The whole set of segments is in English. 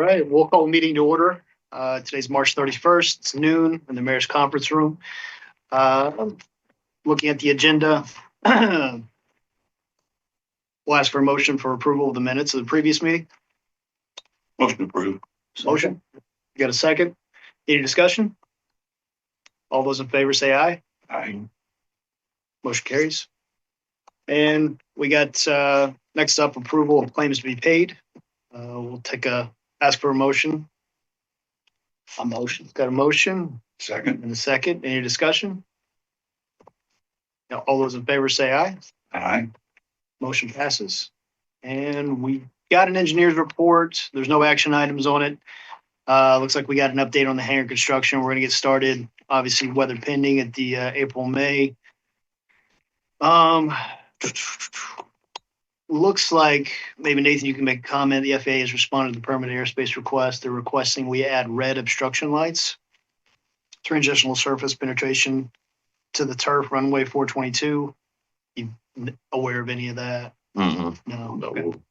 right, we'll call the meeting to order. Today's March 31st. It's noon in the mayor's conference room. Looking at the agenda, we'll ask for a motion for approval of the minutes of the previous meeting. Motion approved. Motion. You got a second? Any discussion? All those in favor say aye. Aye. Motion carries. And we got next up approval of claims to be paid. We'll ask for a motion. A motion. Got a motion Second. and a second. Any discussion? Now, all those in favor say aye. Aye. Motion passes. And we got an engineer's report. There's no action items on it. Looks like we got an update on the hangar construction. We're gonna get started, obviously weather pending at the April, May. Looks like maybe Nathan, you can make a comment. The FAA has responded to the permanent airspace request. They're requesting we add red obstruction lights. Transitional surface penetration to the turf runway 422. You aware of any of that? Mm-hmm. No. But Okay. we'll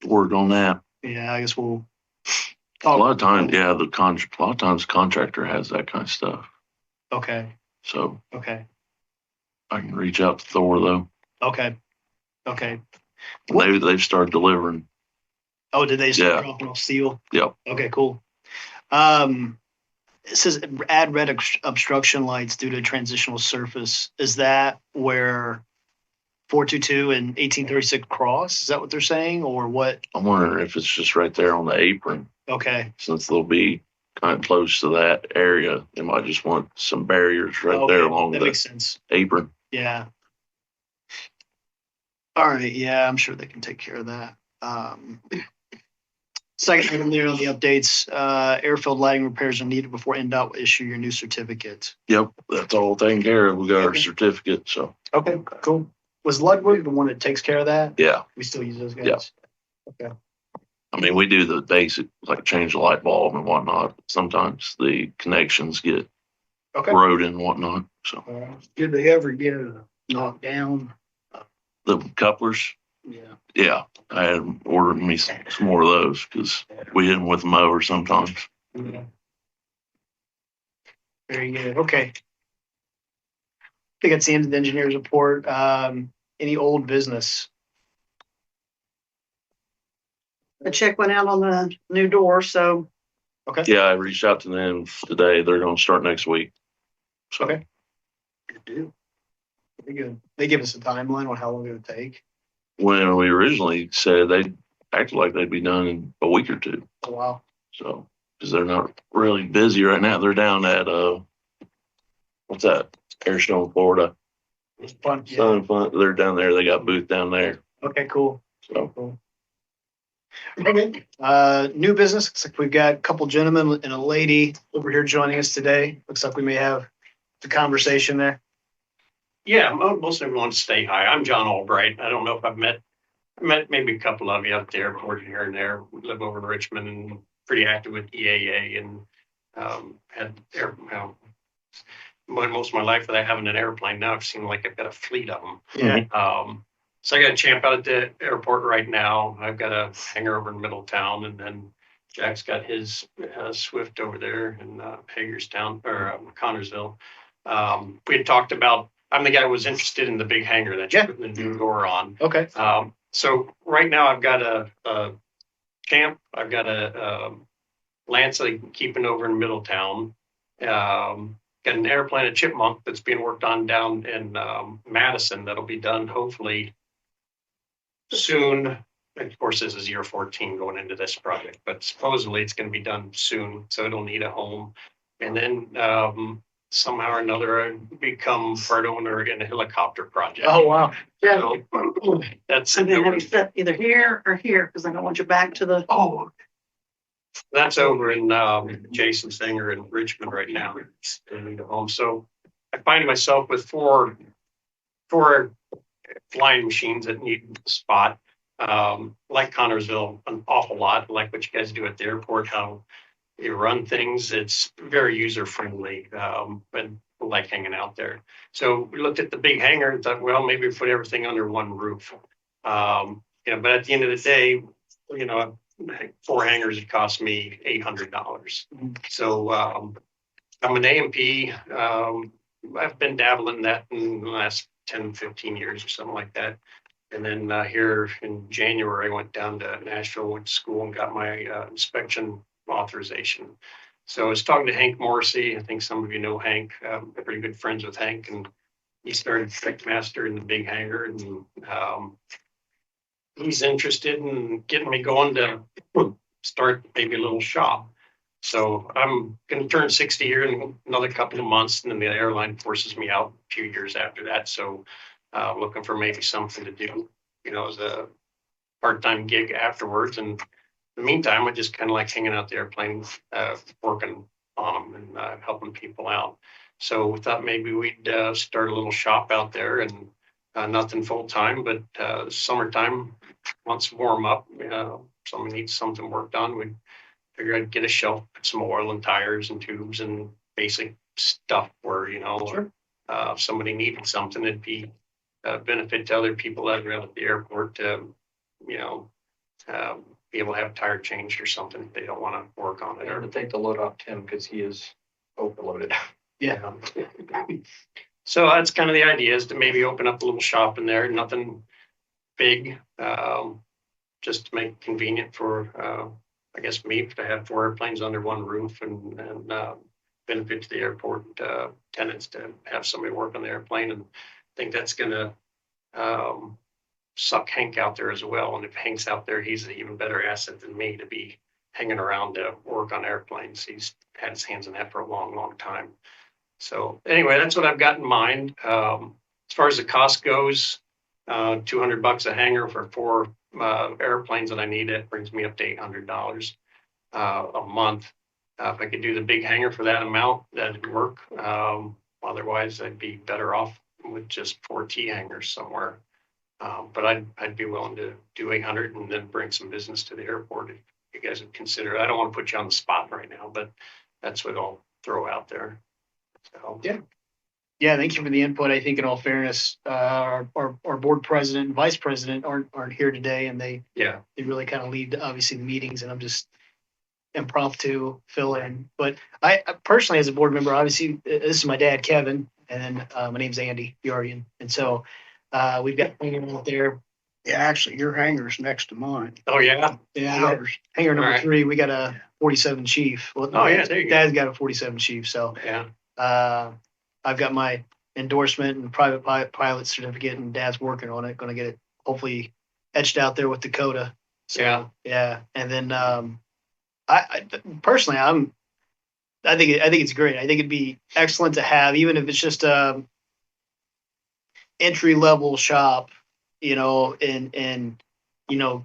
work on that. Yeah, I guess we'll A talk. lot of times, yeah, a lot of times contractor has that kind of stuff. Okay, So okay, I can reach out to Thor though. okay. They've started delivering. Oh, did they start Yeah. dropping off steel? Yep. Okay, cool. It says add red obstruction lights due to transitional surface. Is that where 422 and 1836 cross? Is that what they're saying or what? I'm wondering if it's just right there on the apron, Okay. since they'll be kind of close to that area. They might just want some barriers right there Okay, along that the makes sense. apron. Yeah. All right. Yeah, I'm sure they can take care of that. Second item there on the updates, airfield lighting repairs are needed before NDOT will issue your new certificate. Yep, that's all taken care of. We got our Okay. certificate, so Okay, cool. Was Ludwig the one that takes care of that? yeah. We still use those guys? Yeah. Okay. I mean, we do the basic, like change the light bulb and whatnot. Sometimes the connections get Okay. corroded and whatnot. So Did they ever get it knocked down? the couplers, Yeah. I had them order me some more of those because we hit them with a mower sometimes. Yeah. Very good. Okay. I think that's the end of the engineer's report. Any old business? The check went out on the new door, so Okay. Yeah, I reached out to them today. They're going to start next week. So Okay. Good deal. Very good. They give us a timeline on how long it would take. when we originally said they acted like they'd be done in a week or two. Oh, wow. So, because they're not really busy right now. They're down at, what's that? Airstone, Florida. It's fun. Yeah. Southern Fun. They're down there. They got a booth down there. Okay, cool. So, Cool. Okay, new business. Looks like we've got a couple gentlemen and a lady over here joining us today. Looks like we may have the conversation there. Yeah, most everyone stay high. I'm John Albright. I don't know if I met maybe a couple of you out there, reported here and there. We live over in Richmond and pretty active with EAA and had most of my life without having an airplane. Now it seems like I've got a fleet of them. Yeah. So I got a champ out at the airport right now. I've got a hangar over in Middletown, and then Jack's got his Swift over there in Hagerstown or Connorsville. We had talked about. I'm the guy who was interested in the big hangar that you put the new door on. Okay. So right now I've got a champ. I've got a Lance that I'm keeping over in Middletown. Got an airplane, a Chipmunk that's being worked on down in Madison. That'll be done hopefully soon. Of course, this is year 14 going into this project, but supposedly it's going to be done soon. So it'll need a home. And then somehow or another, I become part owner in a helicopter project. Oh, wow. yeah. So that's And then have you set either here or here, because I don't want you back to the. Oh, that's over in Jason's hangar in Richmond right now. They need a home. So I find myself with four flying machines that need a spot. Like Connorsville, an awful lot, like what you guys do at the airport, how you run things. It's very user friendly, and like hanging out there. So we looked at the big hangar and thought, well, maybe we put everything under one roof. But at the end of the day, 4 hangars, it cost me $800. Mhm. So, I'm an A&P. I've been dabbling in that in the last 10, 15 years or something like that. And then here in January, I went down to Nashville, went to school and got my inspection authorization. So I was talking to Hank Morrissey. I think some of you know Hank. I'm pretty good friends with Hank, and he started Spec Master in the big hangar, and he's interested in getting me going to start maybe a little shop. So I'm going to turn 60 here in another couple of months, and then the airline forces me out a few years after that. So looking for maybe something to do, as a part-time gig afterwards. And in the meantime, I just kind of like hanging out the airplane, working on them and helping people out. So we thought maybe we'd start a little shop out there, and nothing full-time, but summertime, once warm up, someone needs something worked on, we figure I'd get a shelf, put some oil and tires and tubes and basic stuff where, Sure. if somebody needed something, it'd be a benefit to other people that are out at the airport to, be able to have a tire changed or something if they don't want to work on it. And to take the load off Tim because he is overloaded. Yeah. So that's kind of the idea, is to maybe open up a little shop in there, nothing big, just to make it convenient for, I guess, me to have 4 airplanes under one roof, and benefit to the airport tenants to have somebody work on the airplane. And I think that's going to suck Hank out there as well. And if Hank's out there, he's an even better asset than me to be hanging around to work on airplanes. He's had his hands in that for a long, long time. So anyway, that's what I've got in mind. As far as the cost goes, $200 a hanger for 4 airplanes that I need. It brings me up to $800 a month. If I could do the big hanger for that amount, that'd work. Otherwise, I'd be better off with just 4 T hangers somewhere. But I'd be willing to do 800 and then bring some business to the airport if you guys would consider it. I don't want to put you on the spot right now, but that's what I'll throw out there. So, Yeah, thank you for the input. I think in all fairness, our board president and vice president aren't here today, and they really kind of lead obviously the meetings, and I'm just impromptu fill in. But I personally, as a board member, obviously this is my dad, Kevin, and then my name's Andy Yardian. And so we've got hanging out there. Yeah, actually, your hangar's next to mine. Oh, yeah. Yeah, hangar number All right. 3, we got a 47 Chief. Well, Oh, yeah, there you go. Dad's got a 47 Chief. So Yeah. I've got my endorsement and private pilot certificate, and Dad's working on it. Going to get it hopefully etched out there with Dakota. So, yeah. And then I personally, I think it's great. I think it'd be excellent to have, even if it's just a entry level shop, and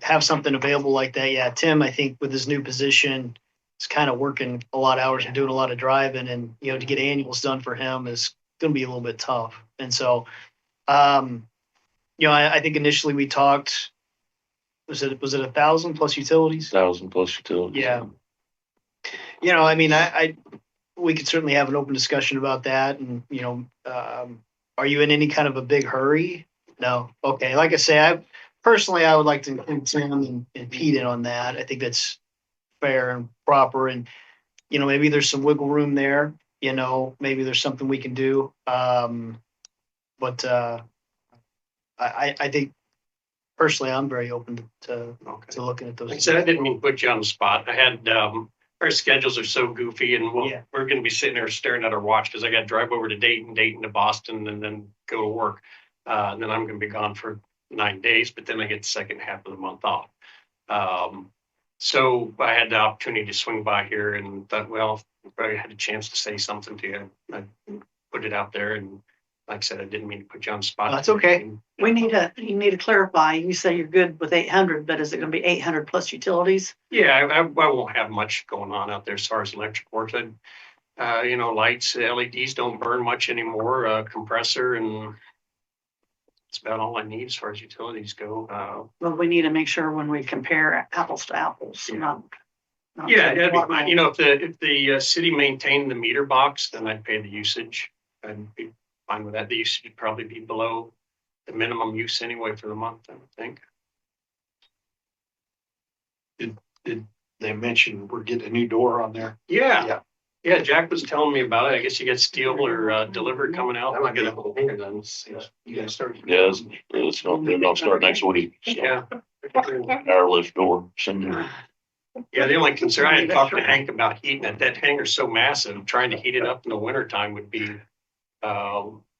have something available like that. Yeah, Tim, I think with his new position, is kind of working a lot of hours and doing a lot of driving, and to get annuals done for him is going to be a little bit tough. And so, I think initially we talked. Was it 1,000 plus utilities? 1,000 plus utilities. Yeah. We could certainly have an open discussion about that. And, are you in any kind of a big hurry? No. Okay. Like I say, I would like to include Tim and Pete in on that. I think that's fair and proper. And, maybe there's some wiggle room there, maybe there's something we can do. But I think personally, I'm very open to looking at those. Like I said, I didn't mean to put you on the spot. I had, our schedules are so goofy, and we're going to be sitting there staring at our watch because I got to drive over to Dayton to Boston, and then go to work. And then I'm going to be gone for 9 days, but then I get the second half of the month off. So I had the opportunity to swing by here and thought, well, if I had a chance to say something to you, I put it out there. And like I said, I didn't mean to put you on the spot. That's okay. You need to clarify. You say you're good with 800, but is it going to be 800 plus utilities? Yeah, I won't have much going on out there as far as electric works. Lights, LEDs don't burn much anymore, compressor, and that's about all I need as far as utilities go. Well, we need to make sure when we compare apples to apples, not Yeah, that'd be fine. If the city maintained the meter box, then I'd pay the usage. I'd be fine with that. The usage would probably be below the minimum use anyway for the month, I would think. They mentioned we're getting a new door on there. Yeah. Yeah. Yeah, Jack was telling me about it. I guess you get steel or delivered coming out. That might be a little bigger than, you guys started. Yeah, they're gonna start next week. So, Yeah. airlift door. Similar. Yeah, the only concern, I had talked to Hank about heating it. That hangar's so massive, trying to heat it up in the winter time would be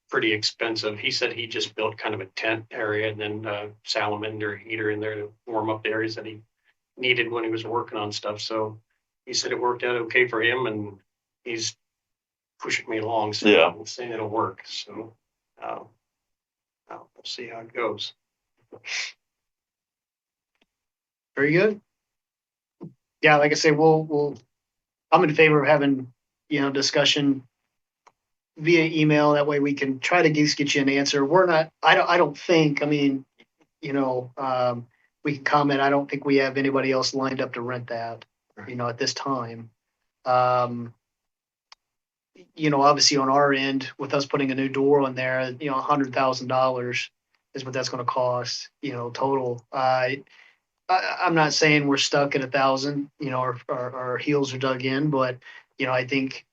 pretty expensive. He said he just built kind of a tent area and then salamander heater in there to warm up the areas that he needed when he was working on stuff. So he said it worked out okay for him, and he's pushing me along. So Yeah. I'm saying it'll work. So we'll see how it goes. Very good. Yeah, like I say, I'm in favor of having, discussion via email. That way we can try to get you an answer. I don't think, we can comment. I don't think we have anybody else lined up to rent that, at this time. Obviously on our end, with us putting a new door on there, $100,000 is what that's going to cost, total. I'm not saying we're stuck at 1,000, our heels are dug in, but, I think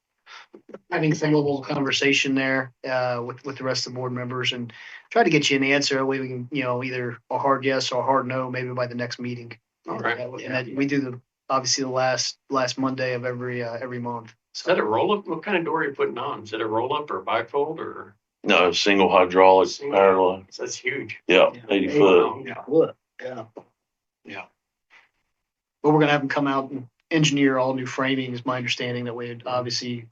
having some level of conversation there, with the rest of the board members and try to get you an answer. That way we can, either a hard yes or a hard no, maybe by the next meeting. All right. And that we do obviously the last Monday of every month. Is that a roll up? What kind of door are you putting on? Is it a roll up or a bifold or? No, single hydraulic power line. That's huge. Yeah, 80 foot. Yeah, look, yeah. But we're gonna have them come out and engineer all new framing, is my understanding. That way, obviously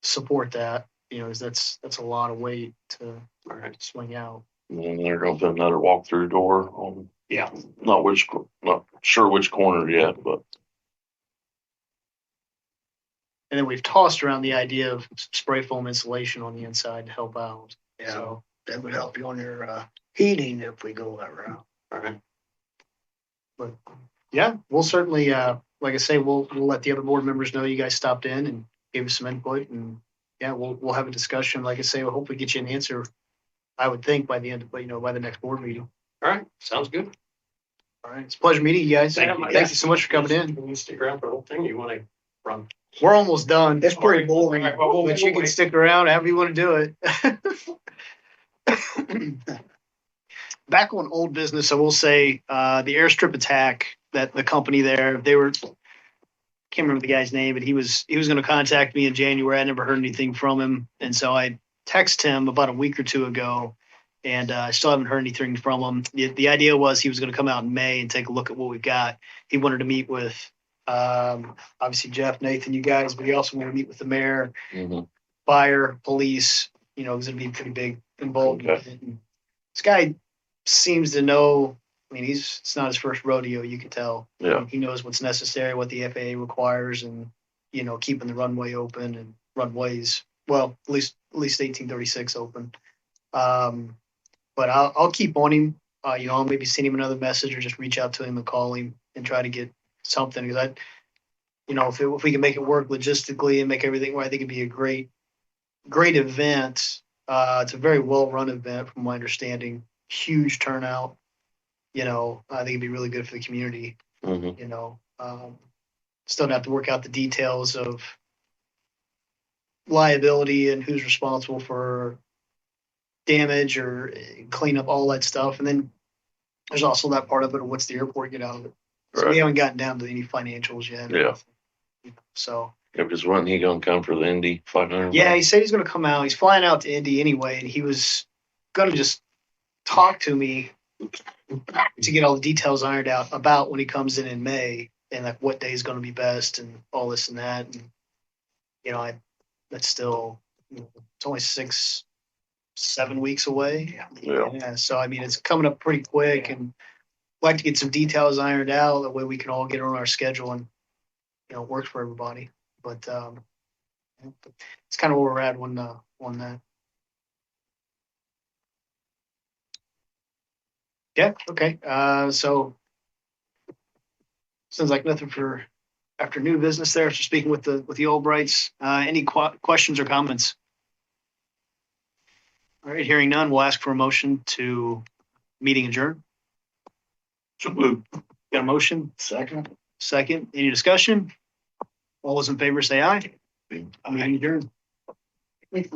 support that, because that's a lot of weight to All right. swing out. And then they're gonna put another walk-through door on. Yeah. Not sure which corner yet, but And then we've tossed around the idea of spray foam insulation on the inside to help out. Yeah, So, that would help you on your heating if we go that route. All right. but yeah, we'll certainly, like I say, we'll let the other board members know you guys stopped in and gave us some input, and yeah, we'll have a discussion. Like I say, we'll hopefully get you an answer, I would think by the end of, by the next board meeting. All right. Sounds good. All right. It's a pleasure meeting you guys. Thank you. Thank you so much for coming in. Can you stick around for the whole thing? You want to run? We're almost done. It's pretty boring. All right, well, But you can stick around however you want to do it. Back on old business, I will say, the airstrip attack, that the company there, can't remember the guy's name, but he was going to contact me in January. I never heard anything from him. And so I texted him about a week or two ago, and I still haven't heard anything from him. The idea was he was going to come out in May and take a look at what we've got. He wanted to meet with, obviously Jeff, Nathan, you guys, but he also wanted to meet with the mayor, mhm. fire, police, it was going to be pretty big involved. Okay. And this guy seems to know, it's not his first rodeo, you can tell. Yeah. He knows what's necessary, what the FAA requires, and, keeping the runway open and runways, well, at least 1836 open. But I'll keep on him. I'll maybe send him another message or just reach out to him and call him and try to get something. Because if we can make it work logistically and make everything right, I think it'd be a great event. It's a very well-run event from my understanding. Huge turnout. I think it'd be really good for the community. Mhm. Still have to work out the details of liability and who's responsible for damage or clean up, all that stuff. And then there's also that part of it of what's the airport get out of it. So we Right. haven't gotten down to any financials yet. Yeah. So Yeah, because wasn't he gonna come for the Indy 500? yeah, he said he's going to come out. He's flying out to Indy anyway, and he was going to just talk to me to get all the details ironed out about when he comes in May, and like what day is going to be best and all this and that. And that's still, it's only 6-7 weeks away. Yeah. So it's coming up pretty quick, and I'd like to get some details ironed out. That way we can all get on our schedule and it works for everybody. But it's kind of where we're at on that. Yeah. Okay. So sounds like nothing for after new business there. So speaking with the Albrights, any questions or comments? All right. Hearing none, we'll ask for a motion to meeting adjourn. So moved. Got a motion? Second. Second, any discussion? All those in favor say aye. Meeting adjourned. Wait,